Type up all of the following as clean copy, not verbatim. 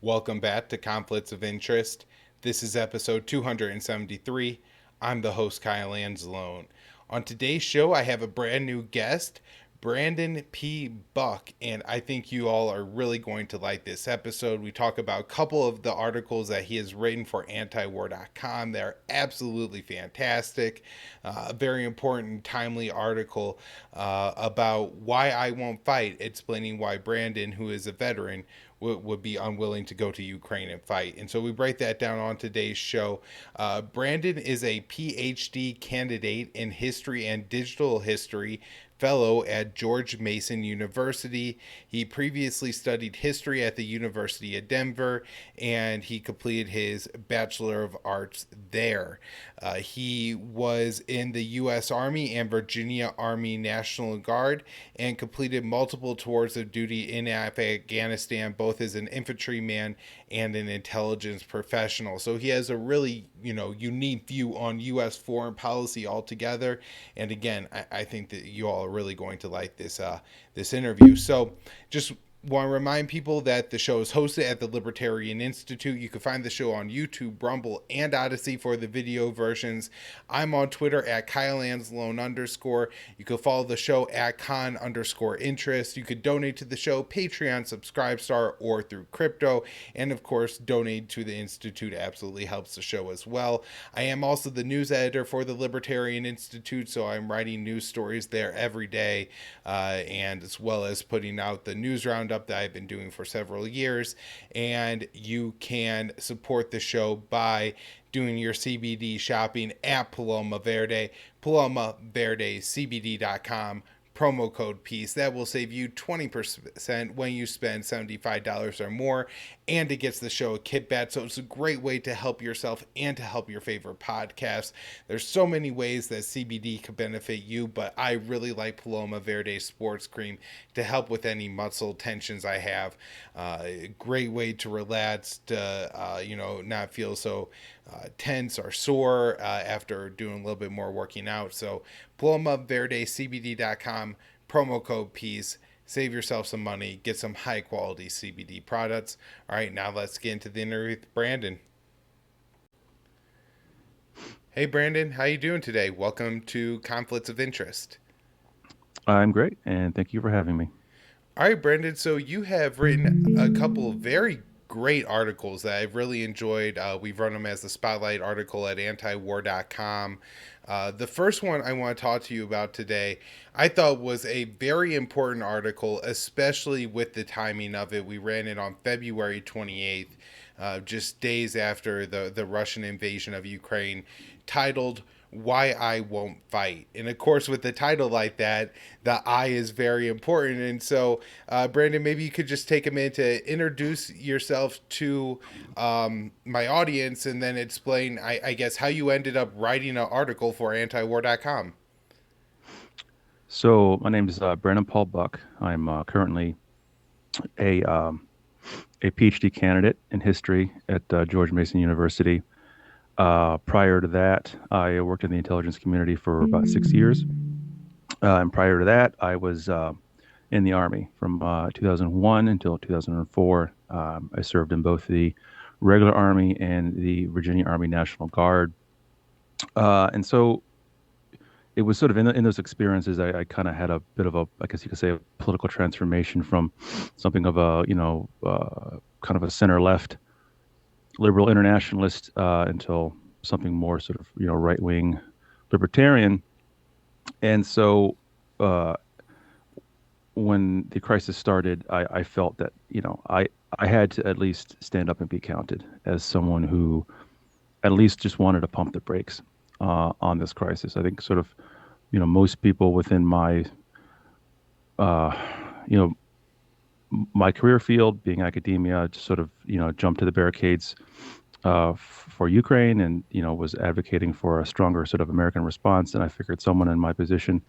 Welcome back to Conflicts of Interest. This is episode 273. I'm the host, Kyle Anzalone. On today's show, I have a brand new guest, Brandan P. Buck, and I think you all are really going to like this episode. We talk about a couple of the articles that he has written for antiwar.com. They're absolutely fantastic. A very important, timely article about why I won't fight, explaining why Brandan, who is a veteran, would be unwilling to go to Ukraine and fight. And so we break that down on today's show. Brandan is a Ph.D. candidate in history and digital history, fellow at George Mason University. He previously studied history at the University of Denver, and he completed his Bachelor of Arts there. He was in the U.S. Army and Virginia Army National Guard and completed multiple tours of duty in Afghanistan, both as an infantryman and an intelligence professional. So he has a really, unique view on U.S. foreign policy altogether. And again, I think that you all are really going to like this interview. So just want to remind people that the show is hosted at the Libertarian Institute. You can find the show on YouTube, Rumble, and Odysee for the video versions. I'm on Twitter at Kyle Anzalone _. You can follow the show at con_interest. You could donate to the show, Patreon, Subscribestar, or through crypto. And of course, donate to the Institute absolutely helps the show as well. I am also the news editor for the Libertarian Institute, so I'm writing news stories there every day, and as well as putting out the news roundup that I've been doing for several years. And you can support the show by doing your CBD shopping at Paloma Verde, palomaverdecbd.com. Promo code PEACE. That will save you 20% when you spend $75 or more, and it gets the show a kickback. So it's a great way to help yourself and to help your favorite podcasts. There's so many ways that CBD could benefit you, but I really like Paloma Verde Sports Cream to help with any muscle tensions I have. Great way to relax, to not feel so tense or sore after doing a little bit more working out. So PalomaVerdeCBD.com, promo code PEACE. Save yourself some money. Get some high quality CBD products. All right, now let's get into the interview with Brandan. Hey, Brandan, how you doing today? Welcome to Conflicts of Interest. I'm great, and thank you for having me. All right, Brandan. So you have written a couple of very great articles that I've really enjoyed. We've run them as the spotlight article at antiwar.com. The first one I want to talk to you about today, I thought was a very important article, especially with the timing of it. We ran it on February 28th, just days after the Russian invasion of Ukraine, titled Why I Won't Fight. And of course, with the title like that, the I is very important. And so, Brandan, maybe you could just take a minute to introduce yourself to my audience and then explain, I guess, how you ended up writing an article for antiwar.com. So, my name is Brandan Paul Buck. I'm currently a a PhD candidate in history at George Mason University. Prior to that, I worked in the intelligence community for about 6 years. And prior to that, I was in the Army from 2001 until 2004. I served in both the regular Army and the Virginia Army National Guard. And so it was sort of in those experiences, I kind of had a bit of a, I guess you could say, a political transformation from something of a, kind of a center left liberal internationalist until something more sort of, right wing libertarian. And so uh, when the crisis started, I felt that, I had to at least stand up and be counted as someone who at least just wanted to pump the brakes on this crisis. I think sort of, most people within uh, you know, my career field, being academia, just sort of, jumped to the barricades for Ukraine, and was advocating for a stronger sort of American response. And I figured someone in my position,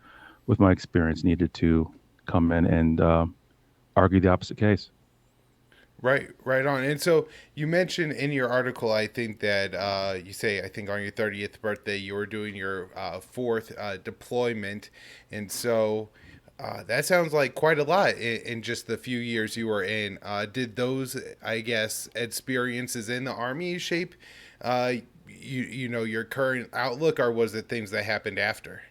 with my experience, needed to come in and argue the opposite case. Right, right on. And so you mentioned in your article, I think that you say, I think on your 30th birthday, you were doing your fourth deployment. And so That sounds like quite a lot in just the few years you were in. Did those, I guess, experiences in the army shape, uh, your current outlook, or was it things that happened after?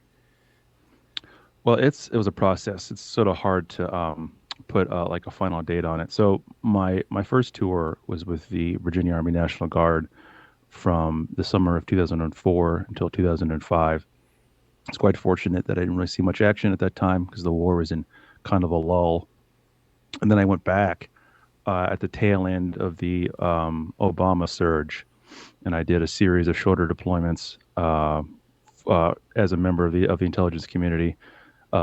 Well, it was a process. It's sort of hard to put like a final date on it. So my first tour was with the Virginia Army National Guard from the summer of 2004 until 2005. It's quite fortunate that I didn't really see much action at that time because the war was in kind of a lull. And then I went back at the tail end of the Obama surge, and I did a series of shorter deployments as a member of the intelligence community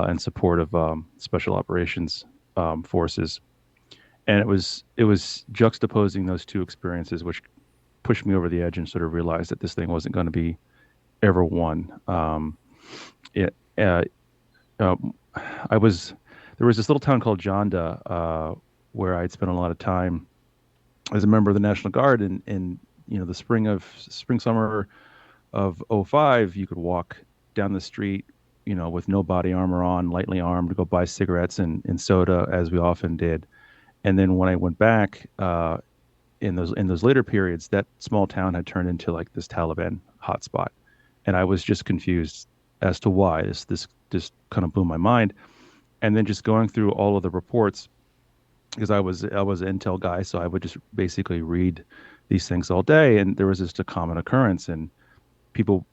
in support of special operations forces. And it was juxtaposing those two experiences, which pushed me over the edge and sort of realized that this thing wasn't going to be ever won. It, um, I was There was this little town called Jonda where I'd spent a lot of time as a member of the National Guard in the spring summer of '05. You could walk down the street, with no body armor on, lightly armed, to go buy cigarettes and soda, as we often did. And then when I went back in those later periods, that small town had turned into like this Taliban hotspot, and I was just confused as to why. This just kind of blew my mind. And then just going through all of the reports, because I was an intel guy, so I would just basically read these things all day, and there was just a common occurrence, and people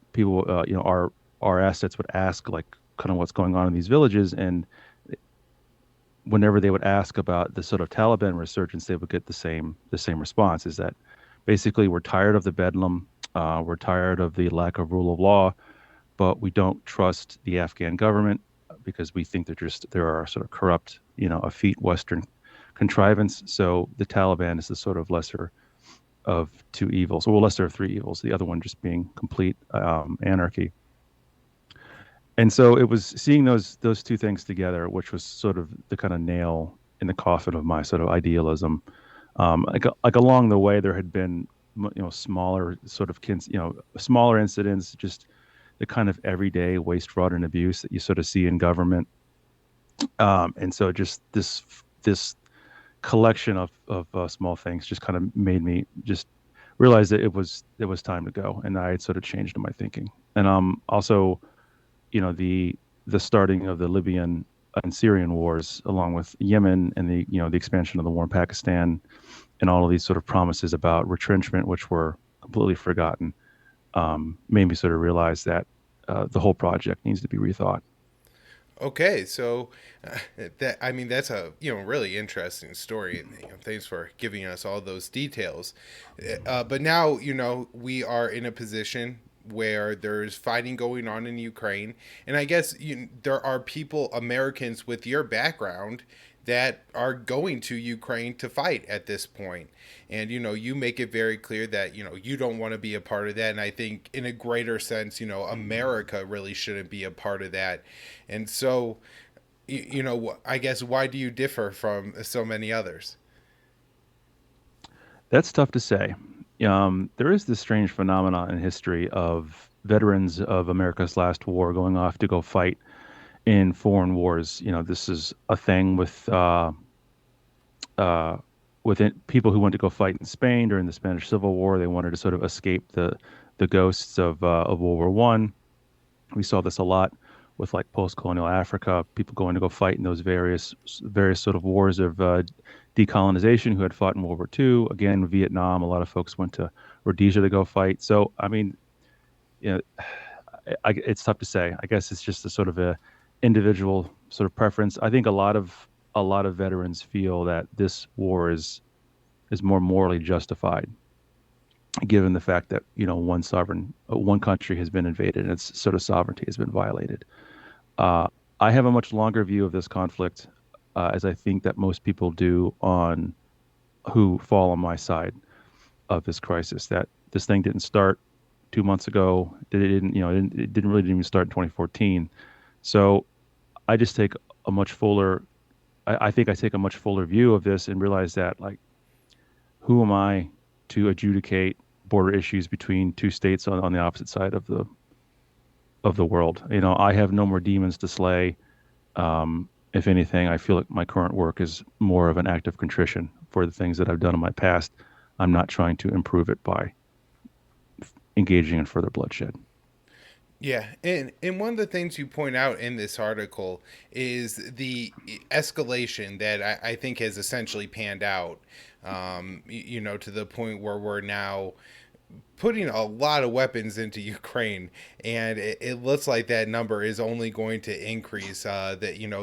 our assets would ask like kind of what's going on in these villages, and whenever they would ask about the sort of Taliban resurgence, they would get the same response: is that basically we're tired of the bedlam, we're tired of the lack of rule of law, but we don't trust the Afghan government because we think there are sort of corrupt, effete Western contrivance. So the Taliban is the sort of lesser of two evils, well, lesser of three evils. The other one just being complete anarchy. And so it was seeing those two things together, which was sort of the kind of nail in the coffin of my sort of idealism. Like along the way, there had been smaller sort of smaller incidents, just the kind of everyday waste, fraud, and abuse that you sort of see in government. And so just this collection of small things just kind of made me just realize that it was time to go, and I had sort of changed my thinking. And also, the starting of the Libyan and Syrian wars, along with Yemen and the expansion of the war in Pakistan, and all of these sort of promises about retrenchment, which were completely forgotten, made me sort of realize that the whole project needs to be rethought. Okay, so that I mean that's a really interesting story, and thanks for giving us all those details. But now we are in a position where there's fighting going on in Ukraine, and I guess there are people, Americans with your background, that are going to Ukraine to fight at this point. And you make it very clear that you don't want to be a part of that. And I think in a greater sense, America really shouldn't be a part of that. And so, I guess why do you differ from so many others? That's tough to say. There is this strange phenomenon in history of veterans of America's last war going off to go fight in foreign wars. This is a thing uh, with people who went to go fight in Spain during the Spanish Civil War. They wanted to sort of escape the ghosts of World War One. We saw this a lot with like post-colonial Africa, people going to go fight in those various sort of wars of decolonization who had fought in World War II. Again, Vietnam, a lot of folks went to Rhodesia to go fight. So, I mean, you know, it's tough to say. I guess it's just a sort of a individual sort of preference. I think a lot of veterans feel that this war is more morally justified, given the fact that one country has been invaded and its sort of sovereignty has been violated. Uh, I have a much longer view of this conflict, as I think that most people do, on who fall on my side of this crisis. That this thing didn't start 2 months ago. It didn't really even start in 2014. So I just take a much fuller. I think I take a much fuller view of this and realize that, like, who am I to adjudicate border issues between two states on the opposite side of the world? I have no more demons to slay. If anything, I feel like my current work is more of an act of contrition for the things that I've done in my past. I'm not trying to improve it by engaging in further bloodshed. Yeah, and one of the things you point out in this article is the escalation that I think has essentially panned out. To the point where we're now putting a lot of weapons into Ukraine, and it looks like that number is only going to increase. That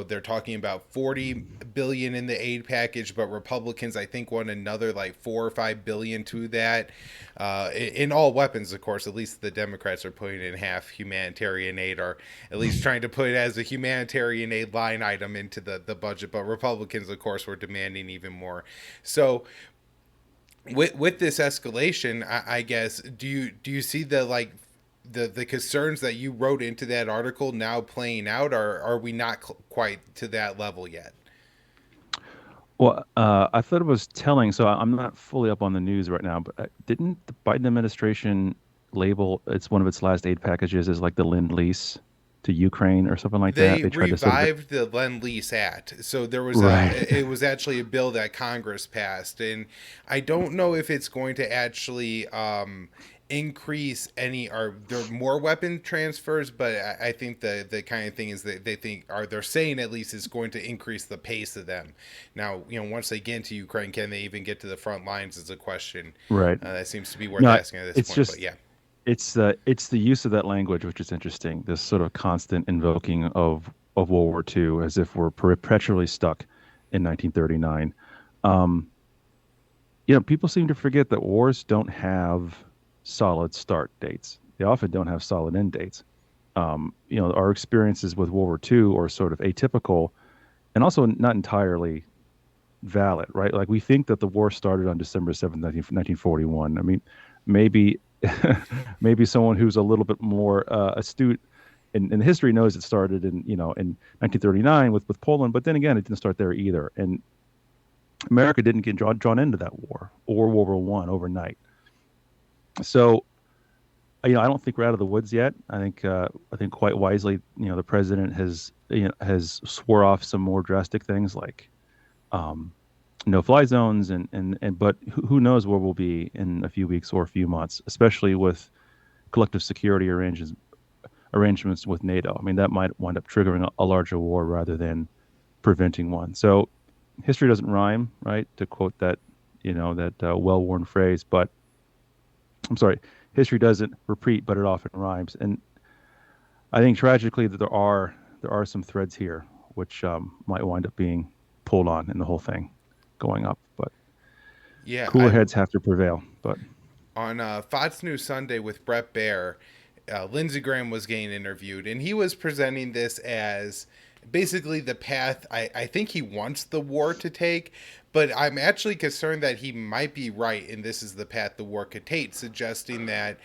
they're talking about 40 billion in the aid package, but Republicans I think want another like 4 or 5 billion to that. In all weapons, of course. At least the Democrats are putting in half humanitarian aid, or at least trying to put it as a humanitarian aid line item into the budget. But Republicans, of course, were demanding even more. So with this escalation, I guess do you see the the concerns that you wrote into that article now playing out, or are we not quite to that level yet? Well, I thought it was telling. So I'm not fully up on the news right now, but didn't the Biden administration label it's one of its last aid packages as like the Lend Lease to Ukraine or something like that? They They tried to sort of revived the Lend Lease Act. So there was right, it was actually a bill that Congress passed, and I don't know if it's going to actually increase any, are there more weapon transfers, but I think the kind of thing is that they think, are they're saying at least, is going to increase the pace of them. Now, once they get into Ukraine, can they even get to the front lines is a question right. that seems to be worth No, asking at this it's point. But just yeah. it's the use of that language which is interesting. This sort of constant invoking of World War II as if we're perpetually stuck in 1939. Um, People seem to forget that wars don't have solid start dates. They often don't have solid end dates. Our experiences with World War II are sort of atypical and also not entirely valid, right? Like we think that the war started on December 7th, 1941. I mean, maybe maybe someone who's a little bit more astute in history knows it started in 1939 with Poland, but then again, it didn't start there either. And America didn't get drawn into that war or World War One overnight. So I don't think we're out of the woods yet. I think quite wisely, the president has swore off some more drastic things like um, no fly zones and but who knows where we'll be in a few weeks or a few months, especially with collective security arrangements with NATO. I mean, that might wind up triggering a larger war rather than preventing one. So history doesn't rhyme, right? To quote that well-worn phrase, but I'm sorry, history doesn't repeat, but it often rhymes. And I think tragically that there are some threads here which might wind up being pulled on in the whole thing going up. But Yeah, cooler heads have to prevail. But on Fox News Sunday with Brett Baer, Lindsey Graham was getting interviewed, and he was presenting this as basically the path I think he wants the war to take. But I'm actually concerned that he might be right, and this is the path the war could take, suggesting that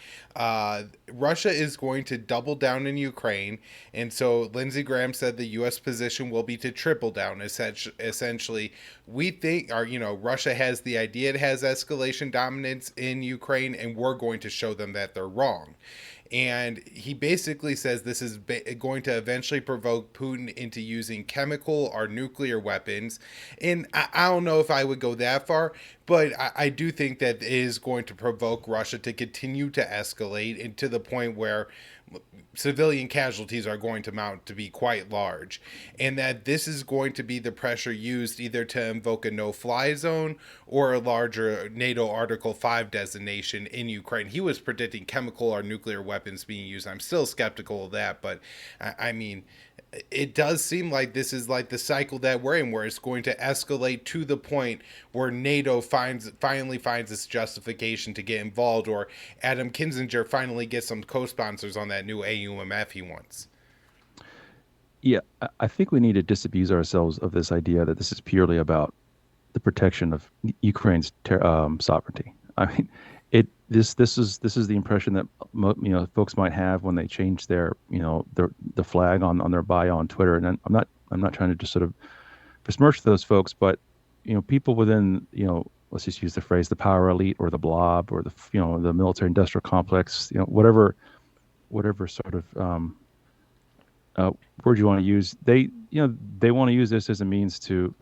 Russia is going to double down in Ukraine. And so Lindsey Graham said the U.S. position will be to triple down. Essentially, we think, or Russia has the idea it has escalation dominance in Ukraine, and we're going to show them that they're wrong. And he basically says this is going to eventually provoke Putin into using chemical or nuclear weapons. And I don't know if I would go that far, but I do think that it is going to provoke Russia to continue to escalate, and to the point where civilian casualties are going to mount to be quite large, and that this is going to be the pressure used either to invoke a no-fly zone or a larger NATO Article 5 designation in Ukraine. He was predicting chemical or nuclear weapons being used. I'm still skeptical of that, but I mean, it does seem like this is like the cycle that we're in, where it's going to escalate to the point where NATO finally finds its justification to get involved, or Adam Kinzinger finally gets some co-sponsors on that new AUMF he wants. yeah, I think we need to disabuse ourselves of this idea that this is purely about the protection of Ukraine's sovereignty. I mean, this is the impression that folks might have when they change the flag on their bio on Twitter. And I'm not trying to just sort of besmirch those folks, but people within let's just use the phrase the power elite or the blob or the military industrial complex, whatever sort of word you want to use. They want to use this as a means to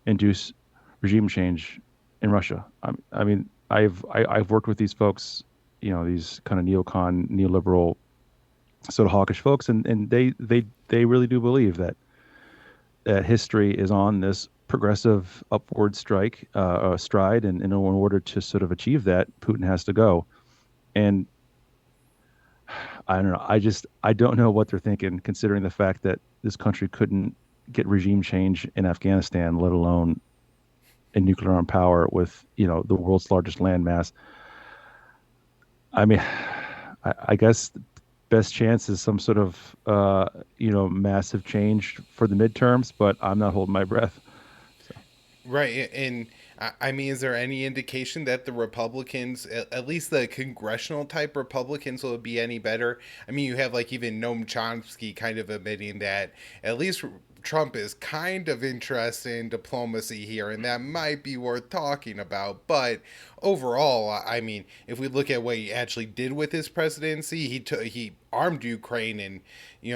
induce regime change in Russia. I mean, I've worked with these folks, these kind of neocon, neoliberal, sort of hawkish folks, and they really do believe that history is on this progressive upward stride, and in order to sort of achieve that, Putin has to go. And I don't know. I don't know what they're thinking, considering the fact that this country couldn't get regime change in Afghanistan, let alone in nuclear armed power with the world's largest landmass. I mean, I guess the best chance is some sort of massive change for the midterms, but I'm not holding my breath. So Right, and I mean, is there any indication that the Republicans, at least the congressional type Republicans, will be any better? I mean, you have like even Noam Chomsky kind of admitting that at least Trump is kind of interested in diplomacy here, and that might be worth talking about. But overall, I mean, if we look at what he actually did with his presidency, he armed Ukraine, and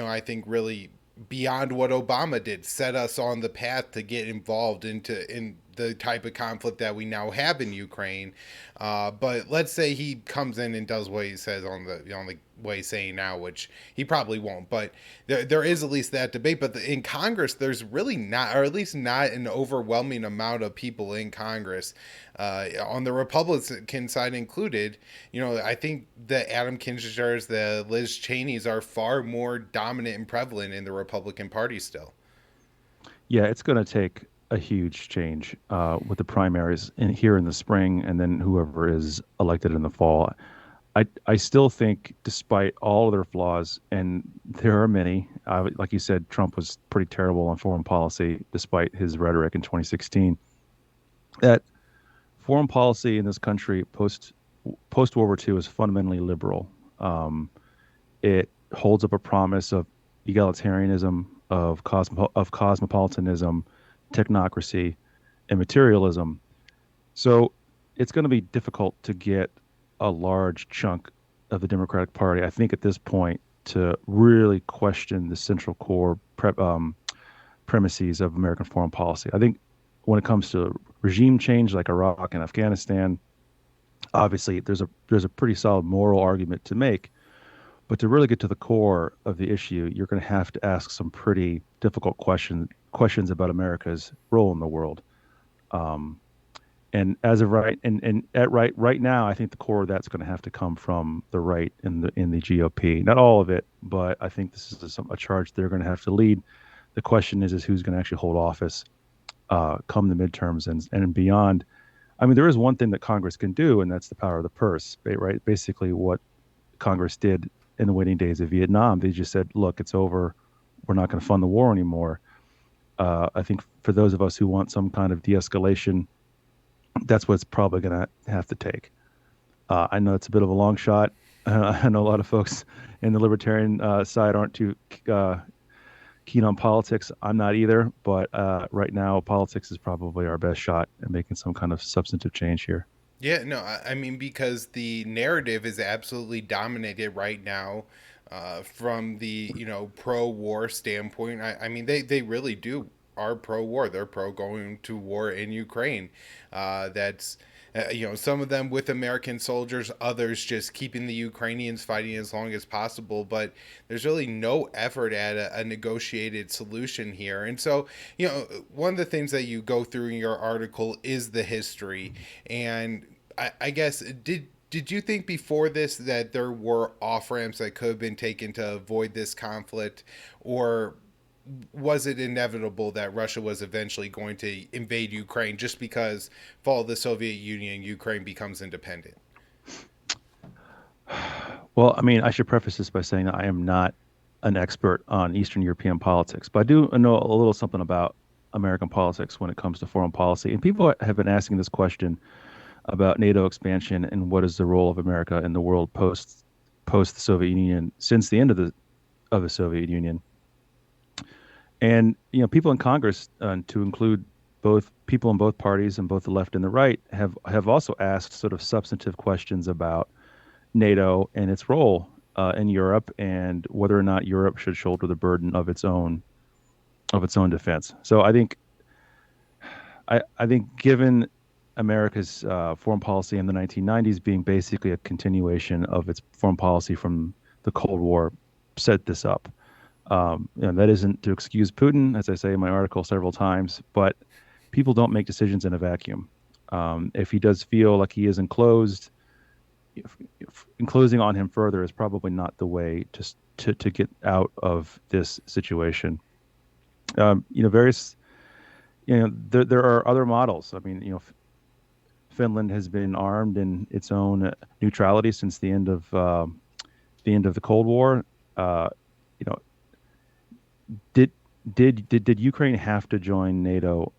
I think really beyond what Obama did, set us on the path to get involved in the type of conflict that we now have in Ukraine. But let's say he comes in and does what he says on the way he's saying now, which he probably won't. But there is at least that debate. But in Congress, there's really not, or at least not an overwhelming amount of people in Congress, on the Republican side included. I think the Adam Kinzingers, the Liz Cheneys are far more dominant and prevalent in the Republican Party still. yeah, it's going to take a huge change with the primaries here in the spring, and then whoever is elected in the fall. I still think, despite all of their flaws, and there are many, like you said, Trump was pretty terrible on foreign policy, despite his rhetoric in 2016. That foreign policy in this country post World War II is fundamentally liberal. It holds up a promise of egalitarianism, of cosmopolitanism, technocracy, and materialism. So it's going to be difficult to get a large chunk of the Democratic Party, I think, at this point, to really question the central core premises of American foreign policy. I think when it comes to regime change like Iraq and Afghanistan, obviously there's a pretty solid moral argument to make. But to really get to the core of the issue, you're going to have to ask some pretty difficult questions about America's role in the world. Um, and as of right and at right now, I think the core of that's going to have to come from the right in the GOP. Not all of it, but I think this is a charge they're going to have to lead. The question is who's going to actually hold office come the midterms and beyond. I mean, there is one thing that Congress can do, and that's the power of the purse, right? Basically, what Congress did in the waning days of Vietnam, they just said, "Look, it's over. We're not going to fund the war anymore." I think for those of us who want some kind of de-escalation, that's what it's probably going to have to take. I know it's a bit of a long shot. I know a lot of folks in the libertarian side aren't too keen on politics. I'm not either, but right now, politics is probably our best shot at making some kind of substantive change here. Yeah, no, I mean, because the narrative is absolutely dominated right now, from the pro-war standpoint. I mean, they really do are pro-war. They're pro going to war in Ukraine. That's some of them with American soldiers, others just keeping the Ukrainians fighting as long as possible. But there's really no effort at a negotiated solution here. And so, one of the things that you go through in your article is the history. And I guess did you think before this that there were off ramps that could have been taken to avoid this conflict, or was it inevitable that Russia was eventually going to invade Ukraine just because, fall of the Soviet Union, Ukraine becomes independent? Well, I mean, I should preface this by saying that I am not an expert on Eastern European politics, but I do know a little something about American politics when it comes to foreign policy. And people have been asking this question about NATO expansion and what is the role of America in the world post the Soviet Union, since the end of the Soviet Union. And people in Congress, to include both people in both parties and both the left and the right, have also asked sort of substantive questions about NATO and its role in Europe, and whether or not Europe should shoulder the burden of its own defense. So I think given America's foreign policy in the 1990s being basically a continuation of its foreign policy from the Cold War, set this up. That isn't to excuse Putin, as I say in my article several times, but people don't make decisions in a vacuum. If he does feel like he is enclosed, enclosing on him further is probably not the way to get out of this situation. Various there are other models. I mean, Finland has been armed in its own neutrality since the end of the Cold War. You know, did did Ukraine have to join NATO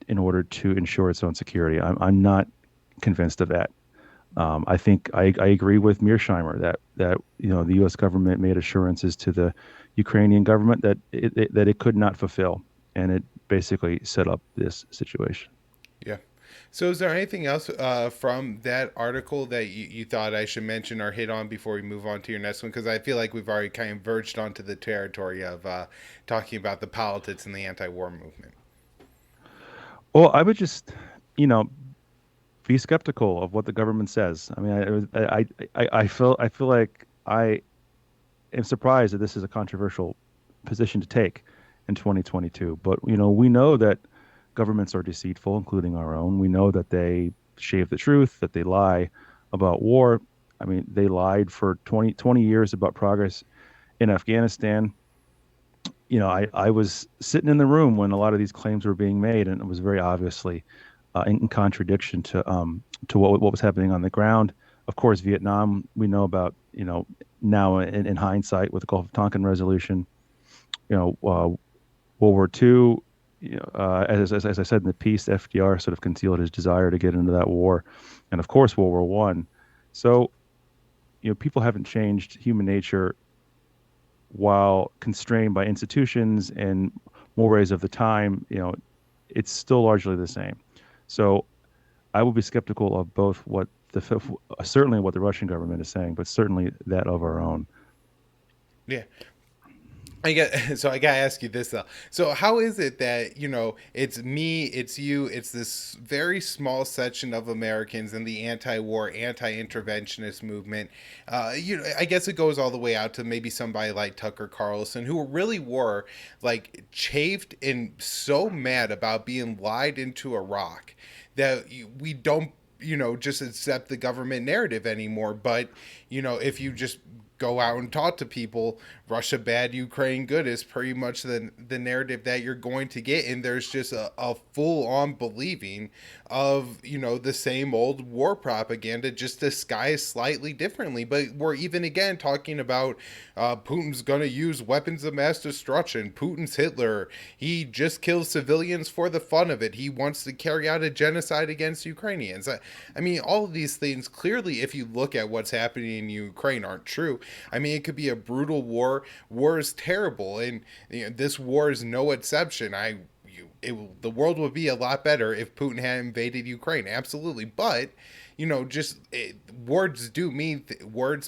in order to ensure its own security? I'm not convinced of that. I think I agree with Mearsheimer that the U.S. government made assurances to the Ukrainian government that it could not fulfill, and it basically set up this situation. Yeah. So, is there anything else from that article that you thought I should mention or hit on before we move on to your next one? Because I feel like we've already kind of verged onto the territory of talking about the politics and the anti-war movement. Well, I would just, you know, be skeptical of what the government says. I mean, I feel like I am surprised that this is a controversial position to take in 2022. But we know that governments are deceitful, including our own. We know that they shave the truth, that they lie about war. I mean, they lied for 20 years about progress in Afghanistan. I was sitting in the room when a lot of these claims were being made, and it was very obviously in contradiction to what was happening on the ground. Of course, Vietnam, we know about, now in hindsight with the Gulf of Tonkin resolution. World War II, as I said in the piece, FDR sort of concealed his desire to get into that war, and of course World War One. So, people haven't changed human nature while constrained by institutions and mores of the time. It's still largely the same. So, I will be skeptical of both what certainly what the Russian government is saying, but certainly that of our own. Yeah. I gotta ask you this though. So how is it that it's me, it's you, it's this very small section of Americans in the anti-war, anti-interventionist movement? I guess it goes all the way out to maybe somebody like Tucker Carlson, who really were like chafed and so mad about being lied into Iraq that we don't just accept the government narrative anymore. But if you just go out and talk to people, Russia bad, Ukraine good is pretty much the narrative that you're going to get. And there's just a full on believing of, the same old war propaganda, just disguised slightly differently. But we're even again talking about Putin's going to use weapons of mass destruction. Putin's Hitler. He just kills civilians for the fun of it. He wants to carry out a genocide against Ukrainians. I mean, all of these things clearly, if you look at what's happening in Ukraine, aren't true. I mean, it could be a brutal war. War is terrible, and this war is no exception. The world would be a lot better if Putin had invaded Ukraine. Absolutely, but words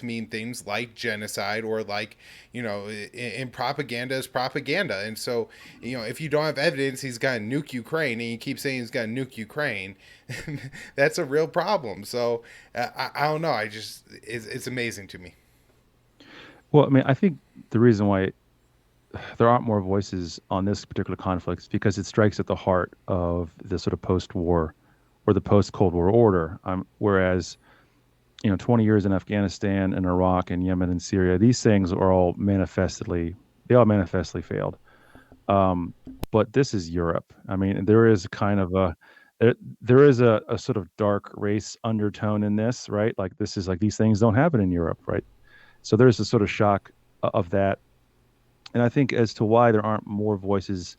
mean things like genocide or like in propaganda is propaganda. And so if you don't have evidence he's got to nuke Ukraine and you keep saying he's got to nuke Ukraine, that's a real problem. So I don't know. It's amazing to me. Well, I mean, I think the reason why there aren't more voices on this particular conflict is because it strikes at the heart of the sort of post-war or the post-Cold War order. Whereas, 20 years in Afghanistan and Iraq and Yemen and Syria, these things are they all manifestly failed. Um, but this is Europe. I mean, there is kind of there is a sort of dark race undertone in this, right? Like this is like these things don't happen in Europe, right? So there's a sort of shock of that. And I think as to why there aren't more voices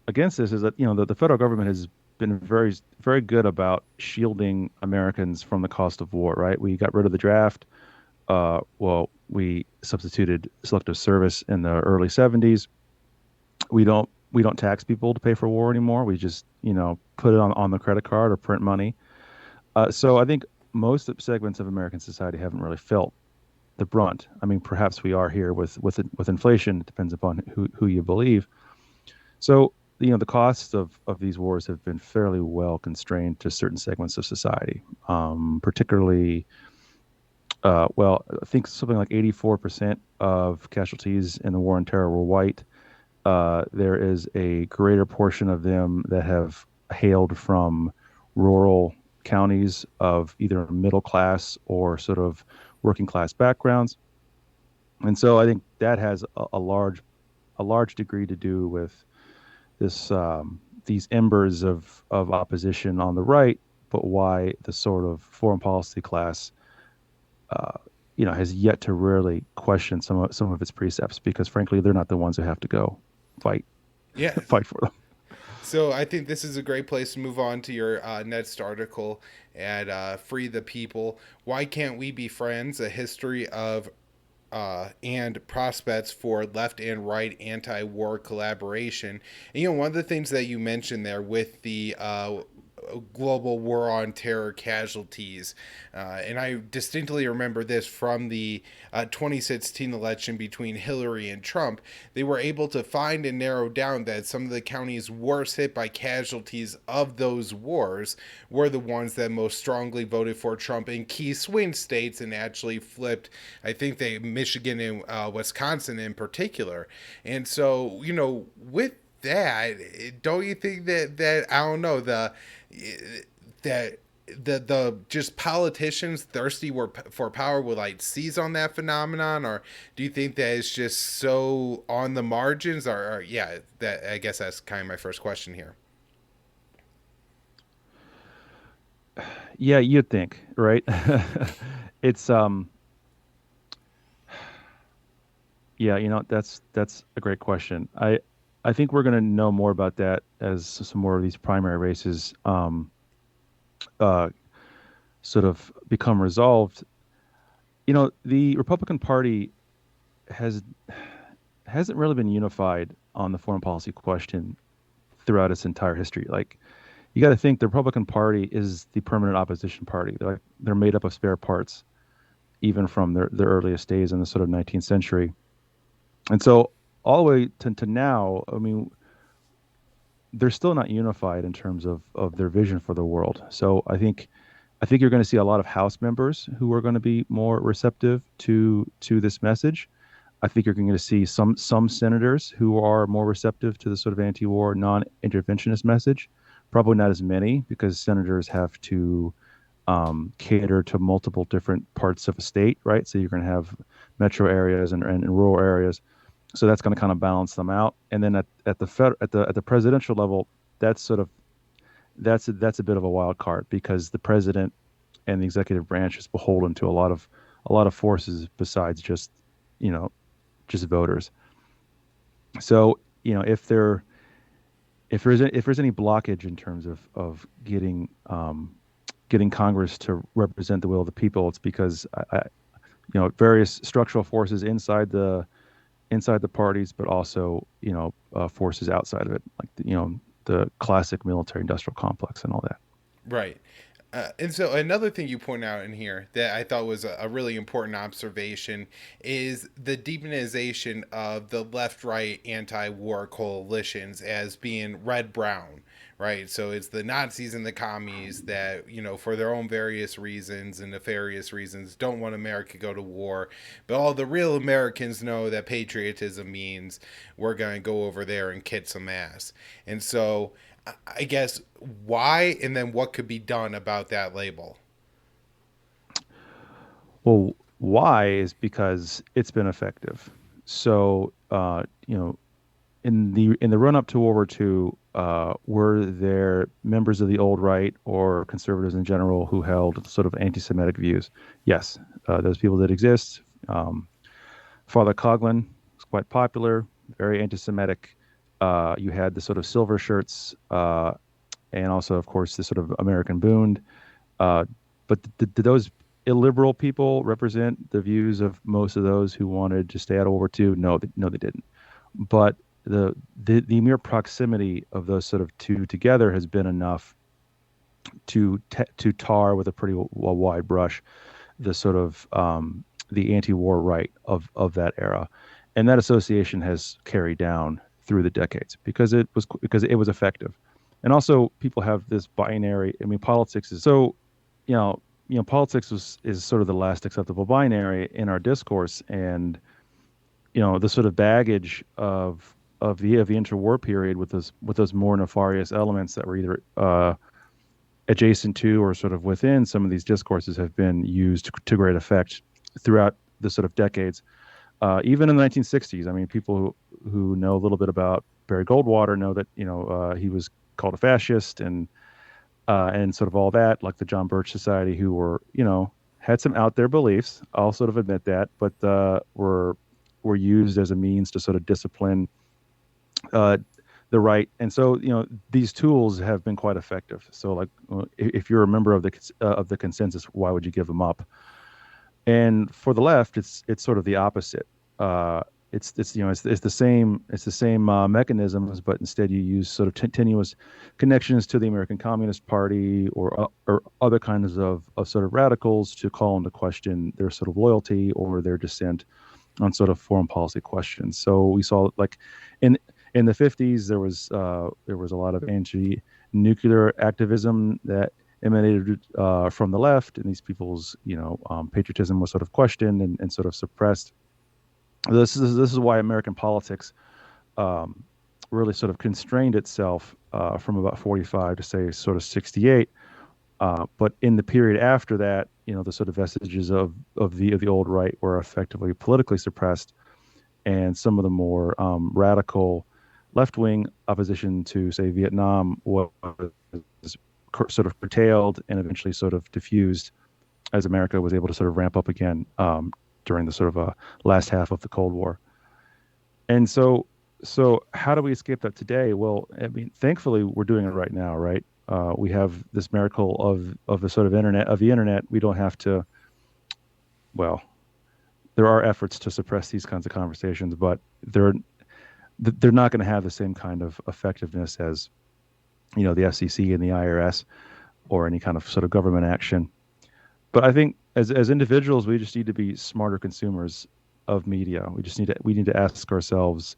against this is that the federal government has been very very good about shielding Americans from the cost of war. Right? We got rid of the draft. We substituted selective service in the early '70s. We don't tax people to pay for war anymore. We just put it on the credit card or print money. So I think most segments of American society haven't really felt the brunt. I mean, perhaps we are here with inflation. It depends upon who you believe. So, the costs of these wars have been fairly well constrained to certain segments of society, particularly. Well, I think something like 84% of casualties in the war on terror were white. There is a greater portion of them that have hailed from rural counties of either middle class or sort of working class backgrounds. And so I think that has a large degree to do with this these embers of opposition on the right, but why the sort of foreign policy class uh, has yet to really question some of its precepts because frankly they're not the ones who have to go fight Yeah. fight for them. So I think this is a great place to move on to your next article at Free the People. Why can't we be friends? A history of and prospects for left and right anti-war collaboration. And one of the things that you mentioned there with the global war on terror casualties, and I distinctly remember this from the 2016 election between Hillary and Trump. They were able to find and narrow down that some of the counties worst hit by casualties of those wars were the ones that most strongly voted for Trump in key swing states, and actually flipped, I think they Michigan and Wisconsin in particular. And so, with that, don't you think that I don't know, that the just politicians thirsty for power would like seize on that phenomenon, or do you think that it's just so on the margins, or yeah, that I guess that's kind of my first question here. Yeah, you'd think, right? It's yeah, that's a great question. I think we're going to know more about that as some more of these primary races uh sort of become resolved. The Republican Party has hasn't really been unified on the foreign policy question throughout its entire history. Like, you got to think the Republican Party is the permanent opposition party. They're made up of spare parts, even from their earliest days in the sort of 19th century. And so all the way to now, I mean, they're still not unified in terms of their vision for the world. So I think you're going to see a lot of House members who are going to be more receptive to this message. I think you're going to see some senators who are more receptive to the sort of anti-war, non-interventionist message. Probably not as many because senators have to cater to multiple different parts of a state, right? So you're going to have metro areas and rural areas. So that's going to kind of balance them out. And then at the at the presidential level, that's sort of that's a bit of a wild card because the president and the executive branch is beholden to a lot of forces besides you know just voters. So if there's any blockage in terms of getting Congress to represent the will of the people, it's because various structural forces inside the parties, but also forces outside of it, like the classic military industrial complex and all that. Right. And so another thing you point out in here that I thought was a really important observation is the demonization of the left-right anti-war coalitions as being red-brown, right? So it's the Nazis and the commies that, for their own various reasons and nefarious reasons, don't want America to go to war. But all the real Americans know that patriotism means we're going to go over there and kick some ass. And so I guess why, and then what could be done about that label. Well, why is because it's been effective. So, in the run up to World War II, were there members of the old right or conservatives in general who held sort of anti-Semitic views? Yes, those people did exist. Father Coughlin was quite popular, very anti-Semitic. You had the sort of silver shirts, and also, of course, the sort of American Boond. Uh, but did those illiberal people represent the views of most of those who wanted to stay out of World War II? No, no, they didn't. But the mere proximity of those sort of two together has been enough to tar with a pretty wide brush the sort of the anti-war right of that era, and that association has carried down through the decades because it was effective, and also people have this binary. I mean, politics is so, you know, politics is sort of the last acceptable binary in our discourse, and the sort of baggage of the interwar period with those more nefarious elements that were either adjacent to or sort of within some of these discourses have been used to great effect throughout the sort of decades. Even in the 1960s, I mean, people who know a little bit about Barry Goldwater know that he was called a fascist and sort of all that, like the John Birch Society, who were had some out there beliefs. I'll sort of admit that, but were used as a means to sort of discipline uh, the right. And so, these tools have been quite effective. So, like, if you're a member of the consensus, why would you give them up? And for the left, it's sort of the opposite. It's the same mechanisms, but instead you use sort of tenuous connections to the American Communist Party or other kinds of sort of radicals to call into question their sort of loyalty or their dissent on sort of foreign policy questions. So we saw, like, in in the 50s there was a lot of anti-nuclear activism that emanated from the left, and these people's patriotism was sort of questioned and sort of suppressed. This is why American politics um, really sort of constrained itself from about 45 to say sort of 68. But in the period after that, the sort of vestiges of the old right were effectively politically suppressed, and some of the more radical left wing opposition to, say, Vietnam was sort of curtailed and eventually sort of diffused as America was able to sort of ramp up again during the sort of last half of the Cold War. And so how do we escape that today? Well, I mean, thankfully, we're doing it right now, right? We have this miracle of the sort of internet. We don't have to. Well, there are efforts to suppress these kinds of conversations, but they're not going to have the same kind of effectiveness as the FCC and the IRS or any kind of sort of government action. But I think as individuals, we just need to be smarter consumers of media. We need to ask ourselves,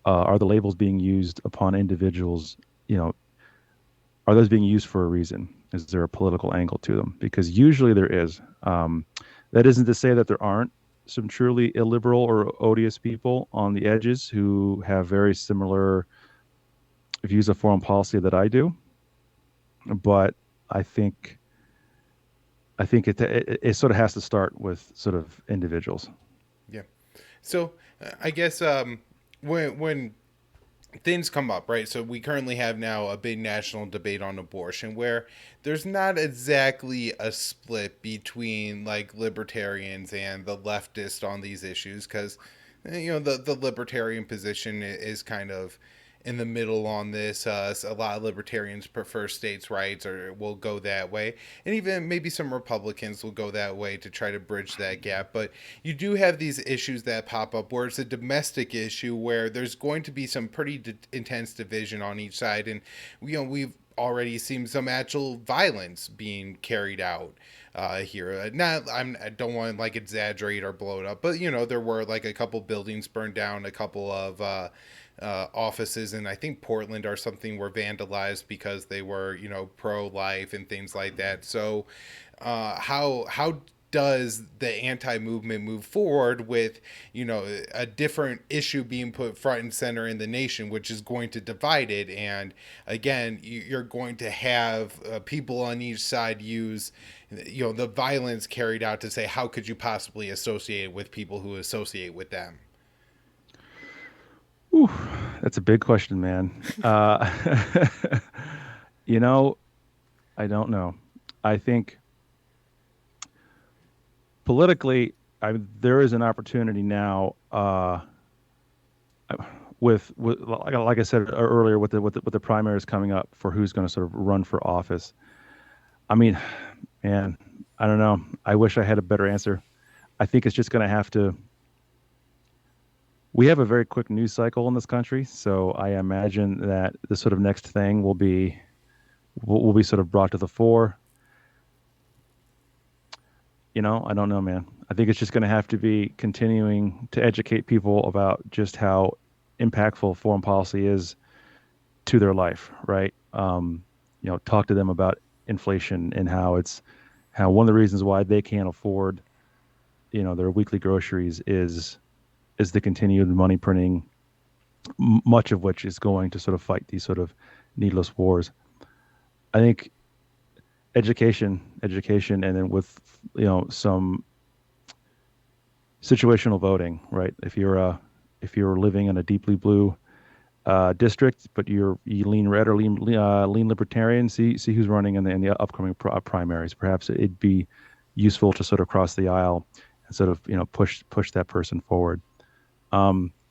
are the labels being used upon individuals? Are those being used for a reason? Is there a political angle to them? Because usually there is. That isn't to say that there aren't some truly illiberal or odious people on the edges who have very similar views of foreign policy that I do. But I think it sort of has to start with sort of individuals. Yeah. So I guess when things come up, right? So we currently have now a big national debate on abortion where there's not exactly a split between like libertarians and the leftists on these issues because the libertarian position is kind of in the middle on this. A lot of libertarians prefer states' rights or will go that way. And even maybe some Republicans will go that way to try to bridge that gap. But you do have these issues that pop up where it's a domestic issue where there's going to be some pretty intense division on each side. And, we've already seen some actual violence being carried out here. I don't want to like exaggerate or blow it up, but there were like a couple buildings burned down, a couple of offices in I think Portland or something were vandalized because they were pro life and things like that. So how does the anti movement move forward with a different issue being put front and center in the nation, which is going to divide it? And again, you're going to have people on each side use the violence carried out to say how could you possibly associate with people who associate with them. Ooh, that's a big question, man. you know, I don't know. I think politically, there is an opportunity now with like I said earlier, with the primaries coming up for who's going to sort of run for office. I mean, man, I don't know. I wish I had a better answer. I think it's just going to have to. We have a very quick news cycle in this country, so I imagine that the sort of next thing will be sort of brought to the fore. I don't know, man. I think it's just going to have to be continuing to educate people about just how impactful foreign policy is to their life, right? Talk to them about inflation and how one of the reasons why they can't afford, their weekly groceries is the continued money printing, much of which is going to sort of fight these sort of needless wars. I think education, and then with some situational voting, right? If you're living in a deeply blue district, but you lean red or lean libertarian, see who's running in the upcoming primaries. Perhaps it'd be useful to sort of cross the aisle and sort of push that person forward.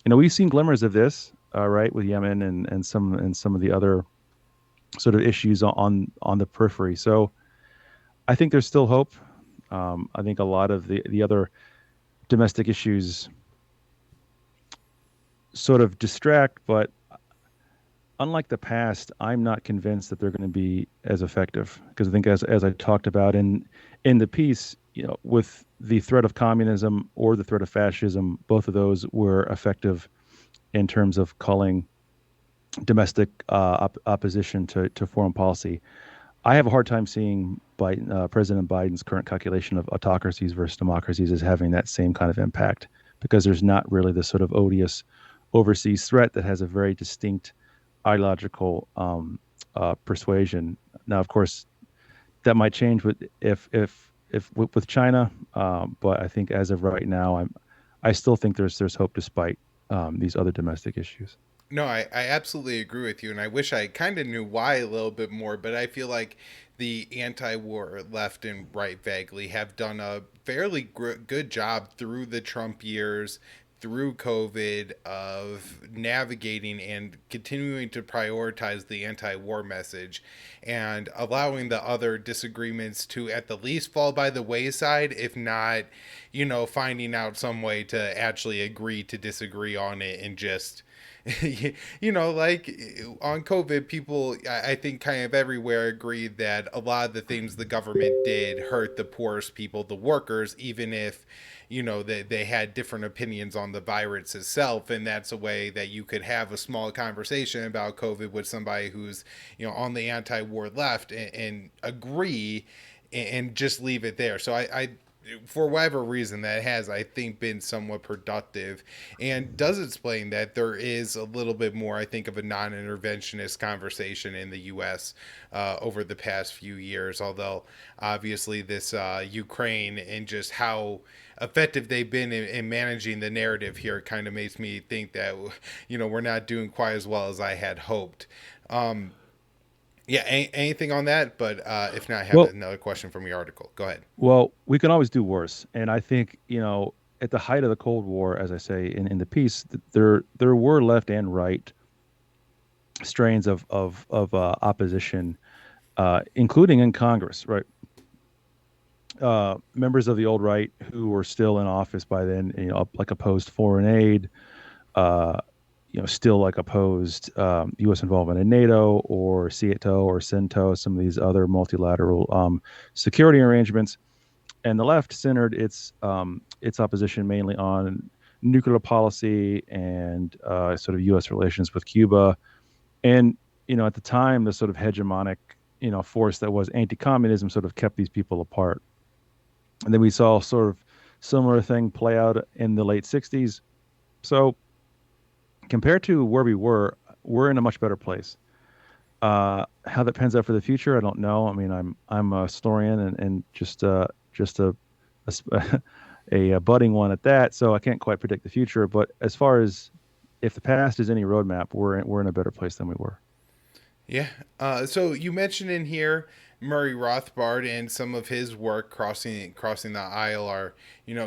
We've seen glimmers of this, right, with Yemen and some of the other sort of issues on the periphery. So I think there's still hope. I think a lot of the other domestic issues sort of distract, but unlike the past, I'm not convinced that they're going to be as effective because I think as I talked about in the piece, with the threat of communism or the threat of fascism, both of those were effective in terms of culling domestic opposition to foreign policy. I have a hard time seeing President Biden's current calculation of autocracies versus democracies as having that same kind of impact because there's not really this sort of odious overseas threat that has a very distinct ideological persuasion. Now, of course, that might change with China, but I think as of right now, I still think there's hope despite these other domestic issues. No, I absolutely agree with you, and I wish I kind of knew why a little bit more, but I feel like the anti war left and right vaguely have done a fairly good job through the Trump years, through COVID, of navigating and continuing to prioritize the anti war message and allowing the other disagreements to at the least fall by the wayside, if not, finding out some way to actually agree to disagree on it and just like on COVID, people, I think, kind of everywhere agreed that a lot of the things the government did hurt the poorest people, the workers, even if, they had different opinions on the virus itself. And that's a way that you could have a small conversation about COVID with somebody who's, on the anti war left and agree and just leave it there. So I for whatever reason that has, I think, been somewhat productive and does explain that there is a little bit more, I think, of a non-interventionist conversation in the U.S. Over the past few years, although obviously this Ukraine and just how effective they've been in managing the narrative here kind of makes me think that we're not doing quite as well as I had hoped. um, yeah, anything on that? But if not, I have Well, another question from your article. Go ahead. well, we can always do worse, and I think at the height of the Cold War, as I say in the piece, there were left and right strains of opposition, including in Congress, right? Members of the old right who were still in office by then, like opposed foreign aid, uh, still like opposed U.S. involvement in NATO or CETO or CENTO, some of these other multilateral security arrangements. And the left centered its opposition mainly on nuclear policy and sort of U.S. relations with Cuba. And at the time, the sort of hegemonic force that was anti-communism sort of kept these people apart. And then we saw sort of similar thing play out in the late 60s. So compared to where we were, we're in a much better place. How that pans out for the future, I don't know. I mean, I'm a historian and just a, a budding one at that, so I can't quite predict the future. But as far as if the past is any roadmap, we're in a better place than we were. Yeah. So you mentioned in here Murray Rothbard and some of his work crossing the aisle are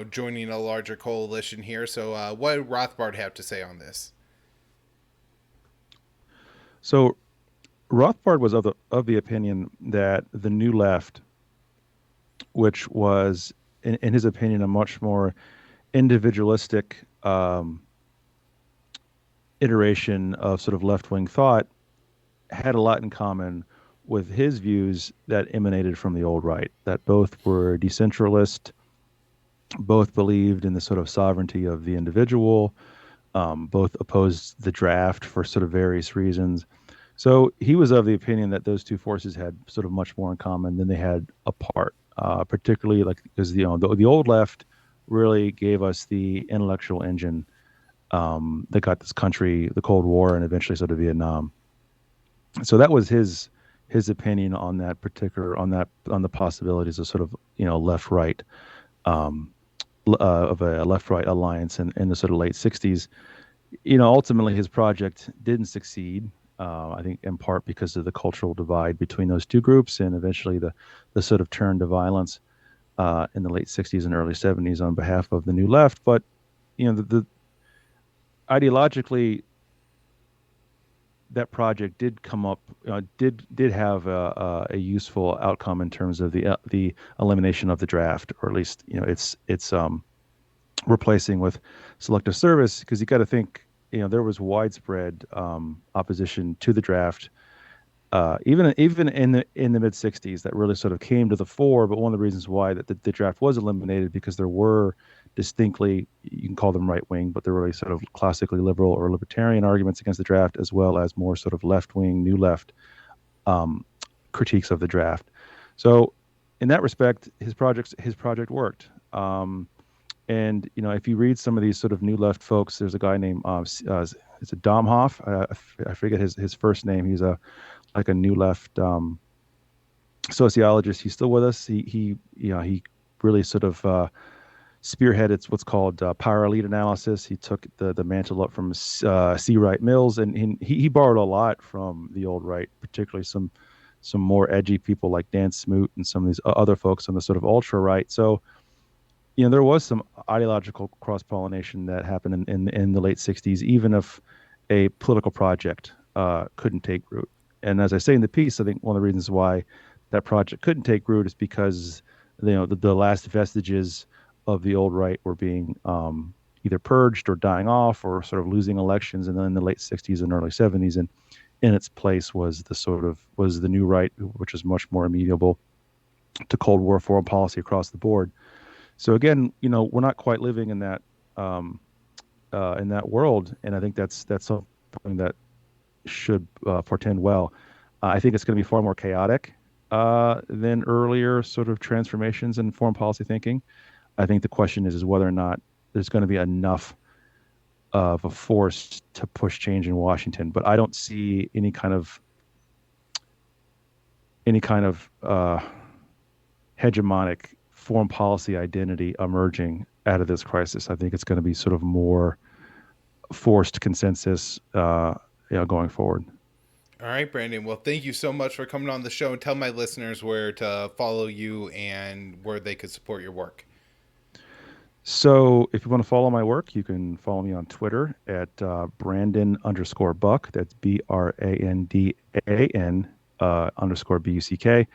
joining a larger coalition here. So what did Rothbard have to say on this? So Rothbard was of the opinion that the new left, which was in his opinion a much more individualistic iteration of sort of left wing thought, had a lot in common with his views that emanated from the old right, that both were decentralist, both believed in the sort of sovereignty of the individual, both opposed the draft for sort of various reasons. So he was of the opinion that those two forces had sort of much more in common than they had apart, particularly like because the old left really gave us the intellectual engine that got this country the Cold War and eventually sort of Vietnam. So that was his opinion on that particular on the possibilities of sort of left right um, of a left right alliance in the sort of late '60s. Ultimately his project didn't succeed. I think in part because of the cultural divide between those two groups, and eventually the sort of turn to violence in the late '60s and early '70s on behalf of the New Left. But the ideologically, that project did come up, did have a useful outcome in terms of the elimination of the draft, or at least it's replacing with selective service, because you got to think there was widespread opposition to the draft, even in the mid '60s, that really sort of came to the fore. But one of the reasons why the draft was eliminated, because there were distinctly, you can call them right wing, but they're really sort of classically liberal or libertarian arguments against the draft, as well as more sort of left wing, new left um, critiques of the draft. So in that respect, his project worked. And if you read some of these sort of new left folks, there's a guy named it's a Domhoff. I forget his first name. He's a like a new left sociologist. He's still with us. He really sort of spearheaded what's called power elite analysis. He took the mantle up from C. Wright Mills, and he borrowed a lot from the old right, particularly some more edgy people like Dan Smoot and some of these other folks on the sort of ultra right. So there was some ideological cross pollination that happened in the late '60s, even if a political project couldn't take root. And as I say in the piece, I think one of the reasons why that project couldn't take root is because the last vestiges of the old right were being either purged or dying off or sort of losing elections. And then in the late '60s and early '70s, and in its place was the new right, which is much more amenable to Cold War foreign policy across the board. So again, we're not quite living um, in that world, and I think that's something that should portend well. I think it's going to be far more chaotic than earlier sort of transformations in foreign policy thinking. I think the question is whether or not there's going to be enough of a force to push change in Washington. But I don't see any kind of hegemonic foreign policy identity emerging out of this crisis. I think it's going to be sort of more forced consensus, going forward. All right, Brandon. Well, thank you so much for coming on the show, and tell my listeners where to follow you and where they could support your work. So if you want to follow my work, you can follow me on Twitter at Brandon_Buck. That's Brandan underscore BUCK.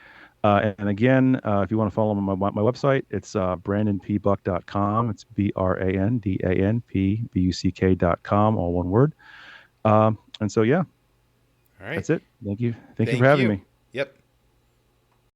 And again, if you want to follow my website, it's BrandonPBuck.com. It's BRANDANPBUCK.com, all one word. And so, yeah, All right. that's it. Thank you. Thank you for Thank having you. me.